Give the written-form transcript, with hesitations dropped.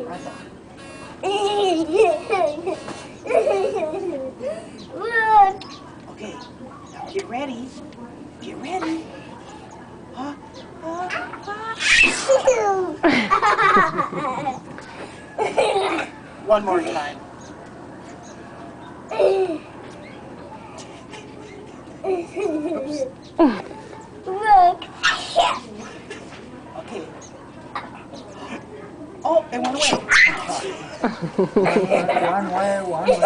Okay, now get ready. Get ready. One more time. Oops. Look. Okay. Oh, it went away. One way.